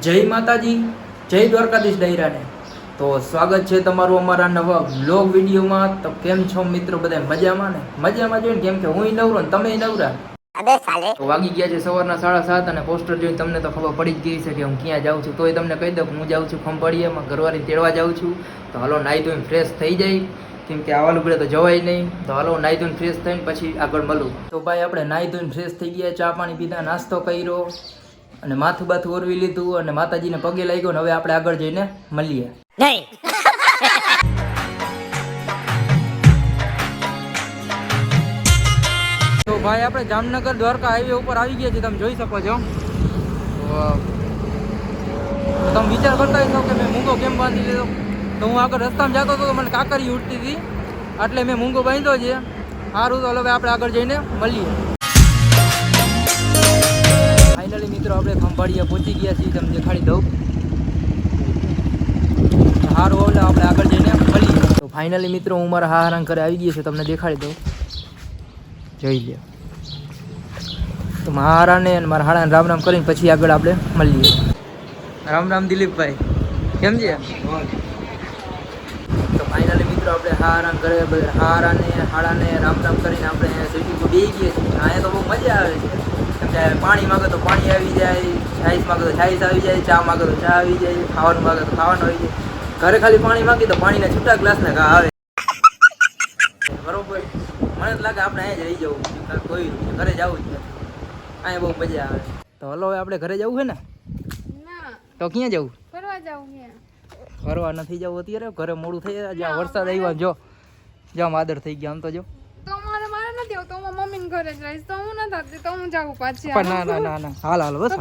જય માતાજી, જય દ્વારકાધીશ ડાયરાને. તો સ્વાગત છે તમારું અમારા નવા વ્લોગ વિડીયોમાં. તો કેમ છો મિત્રો, બધા મજામાં ને? મજામાં જોઈને કેમ કે હું નવરો ને તમે નવરા. તો વાગી ગયા છે સવારના 7:30 અને પોસ્ટર જોઈને તમને તો ખબર પડી જ ગઈ છે કે હું ક્યાં જાઉં છું. તોય તમને કહી દઉં હું જાઉં છું ખંભાળિયામાં ઘરવાળી તેડવા જાઉં છું. તો હાલો નાહી ધોઈને ફ્રેશ થઈ જાય, કેમ કે આવા લુગડે તો જવાય નહીં. તો હાલો નાહી ધોઈને ફ્રેશ થઈને પછી આગળ મળું. તો ભાઈ આપણે નાહી ધોઈને ફ્રેશ થઈ ગયા, ચા પાણી પીધા, નાસ્તો કર્યો અને માથું બાથું ઓરવી લીધું અને માતાજીને પગે લાગ્યો ને હવે આપણે આગળ જઈને મળીએ. તો ભાઈ આપણે જામનગર દ્વારકા હાઈવે ઉપર આવી ગયા છીએ, તમે જોઈ શકો છો. તો તમે વિચાર કરતા હશો કે મેં મૂંગો કેમ બાંધી લીધો. તો હું આગળ રસ્તામાં જતો હતો તો મને કાકરી ઉઠતી હતી એટલે મેં મૂંગો બાંધ્યો છે. સારું, તો હવે આપણે આગળ જઈને મળીએ. ફાઇનલી મિત્રો આપણે ખંભાળિયા પહોંચી ગયા છીએ, તમને દેખાડી દઉં. સારું, હવે આપણે આગળ જઈને મળીએ. તો ફાઇનલી મિત્રો હું મારા હારાંગ ઘરે આવી ગયો છે, તમને દેખાડી દઉં, જોઈ લે. તો મારાને અને મારા હાડાને રામ રામ કરીને પછી આગળ આપણે મળીએ. રામ રામ દિલીપભાઈ, કેમ છે? તો ફાઇનલી મિત્રો આપણે હારાંગ ઘરે હારાને હાડાને રામ રામ કરીને આપણે સીટી પર બેસી ગયા છીએ. અહીંયા તો બહુ મજા આવે છે, કેમ કે પાણી માગે તો પાણી આવી જાય, છાઈસ માગે તો છાઈસ આવી જાય, ચા માગે તો ચા આવી જાય, ખાવાનું માગે તો ખાવાનું આવી જાય. ઘરે ખાલી પાણી માગી તો પાણીના છૂટા ગ્લાસના ઘા આવે. બરોબર, મને તો લાગે આપણે અહીંયા જ રહી જવું, કોઈ ઘરે જવું જ નથી. અહીંયા બહુ મજા આવે. તો હલો હવે આપણે ઘરે જવું છે ને? તો ક્યાં જવું? ફરવા નથી જવું અત્યારે, ઘરે મોડું થઈ જાય. જ્યાં વરસાદ આવ્યો જો જ્યાં વાદળ થઈ ગયા. આમ તો જો ના ના ના ના, હાલ હાલ બસ.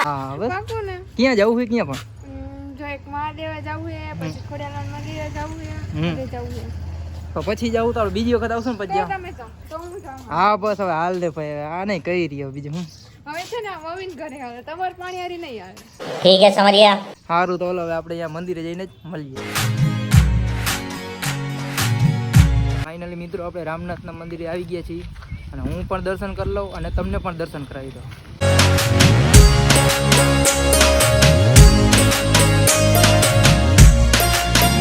હા બસ, ક્યાં જવું છે? ક્યાં પણ તો પછી જવું તો બીજી વખત આવશું ને પછી જાવ. હા બસ હવે હાલ દે ભાઈ, આ નહીં કહી રહ્યો બીજું હું. હવે છે ને મમ્મી ઘરે આવે, તમારે પાણી હારી નહીં આવે. ઠીક હે સમરિયા. સારું, તો હવે આપણે અહીંયા મંદિરે જઈને જ મળીએ. ફાઇનલી મિત્રો આપણે રામનાથના મંદિરે આવી ગયા છીએ અને હું પણ દર્શન કરી લઉં અને તમને પણ દર્શન કરાવી દઉં.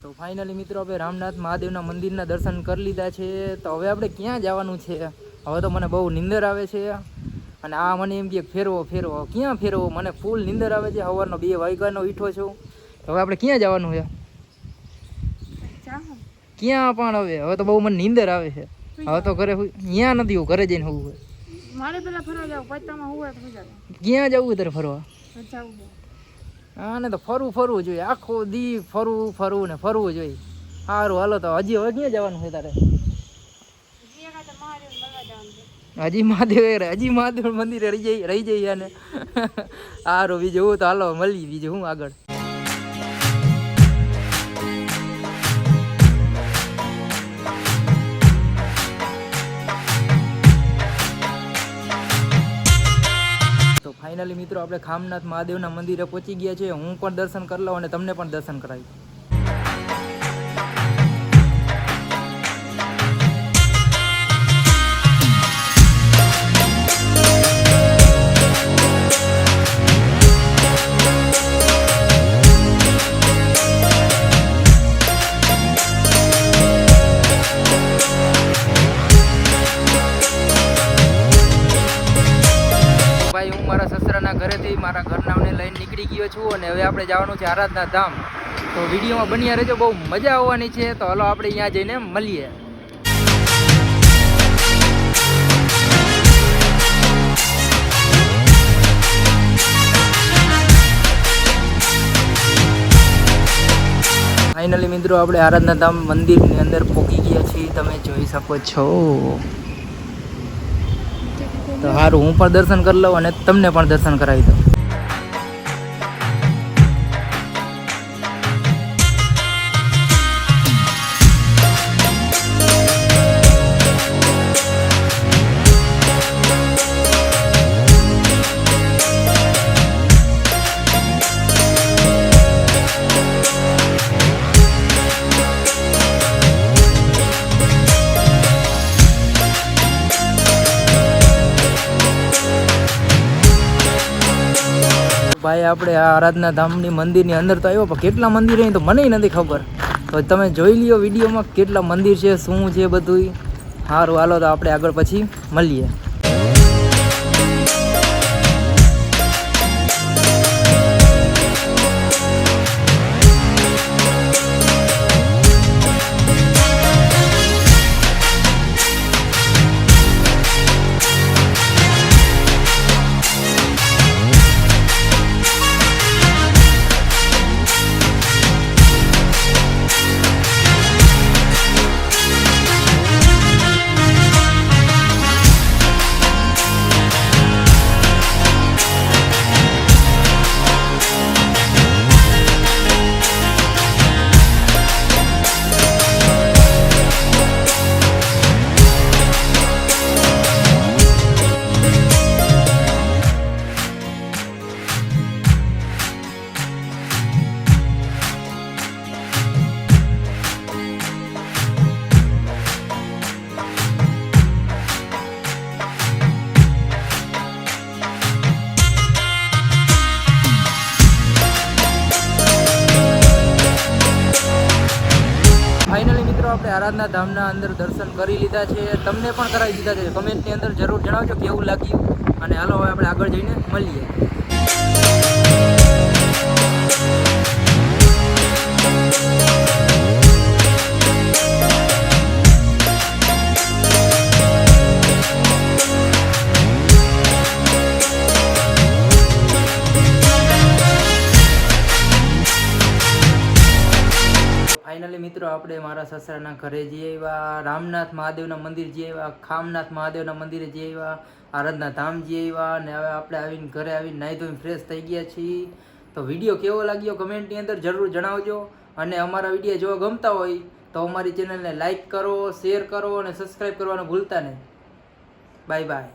તો ફાઇનલી મિત્રો આપણે રામનાથ મહાદેવના મંદિરના દર્શન કરી લીધા છે. તો હવે આપણે ક્યાં જવાનું છે? હવે તો મને બહુ નીંદર આવે છે અને આ મને એમ કે ફેરવો ફેરવો. ક્યાં ફેરવો? મને ફૂલ નીંદર આવે છે. સવારનો 2 વાગ્યાનો ઉઠ્યો છું. તો હવે આપણે ક્યાં જવાનું છે? ક્યાં પણ હવે તો બહુ મને નીંદર આવે છે. હવે તો ઘરે અહીંયા નથી, હું ઘરે જઈને હોવું. મારે પેલા ફરવા જાવ, પત્તામાં હોવે તો ક્યાં જવું તારે ફરવા? જાવું. હા ને, તો ફરવું જોઈએ, આખો દી ફરવું ને ફરવું જોઈએ. સારું હાલો, તો હજી હવે ક્યાં જવાનું છે તારે? હજી મહાદેવ મંદિરે રહી જઈએ અને સારું બીજું હું તો હાલો મળી બીજું હું આગળ. તો ફાઇનલી મિત્રો આપણે ખામનાથ મહાદેવના મંદિરે પહોંચી ગયા છે. હું પણ દર્શન કરી લઉં અને તમને પણ દર્શન કરાવી. હું મારા સસરાના ઘરેથી મારા ઘરનાને લઈને નીકળી ગયો છું અને હવે આપણે જવાનું છે આરાધના ધામ. તો વિડીયોમાં બન્યા રહેજો, બહુ મજા આવવાની છે. તો હાલો આપણે અહીંયા જઈને મળીએ. ફાઇનલી મિત્રો આપણે આરાધના ધામ મંદિરની અંદર પહોંચી ગયા છીએ, તમે જોઈ શકો છો. તો સારું, હું પણ દર્શન કરી લઉં અને તમને પણ દર્શન કરાવી દઉં. ભાઈ આપણે આ આરાધના ધામની મંદિરની અંદર તો આવ્યો, પણ કેટલા મંદિર છે તો મને નથી ખબર. તો તમે જોઈ લ્યો વિડીયોમાં કેટલા મંદિર છે, શું છે બધું. સારું, હાલો તો આપણે આગળ પછી મળીએ. ફાઇનલી મિત્રો આપણે આરાધના ધામના અંદર દર્શન કરી લીધા છે. તમને પણ કરાવી દીધા છે. કમેન્ટની અંદર જરૂર જણાવજો કેવું લાગ્યું. અને હાલો હવે આપણે આગળ જઈને મળીએ. ફાઇનલી મિત્રો આપણે મારા સસરાના ઘરે જઈ આવ્યા, રામનાથ મહાદેવના મંદિર જઈ આવ્યા, ખામનાથ મહાદેવના મંદિરે જઈ આવ્યા, આરાધના ધામ જઈ આવ્યા. અને હવે આપણે આવીને ઘરે આવીને નાહી ધોઈને ફ્રેશ થઈ ગયા છીએ. તો વિડીયો કેવો લાગ્યો કમેન્ટની અંદર જરૂર જણાવજો. અને અમારા વિડીયો જોવા ગમતા હોય તો અમારી ચેનલને લાઈક કરો, શેર કરો અને સબસ્ક્રાઈબ કરવાનું ભૂલતા નહીં. Bye bye.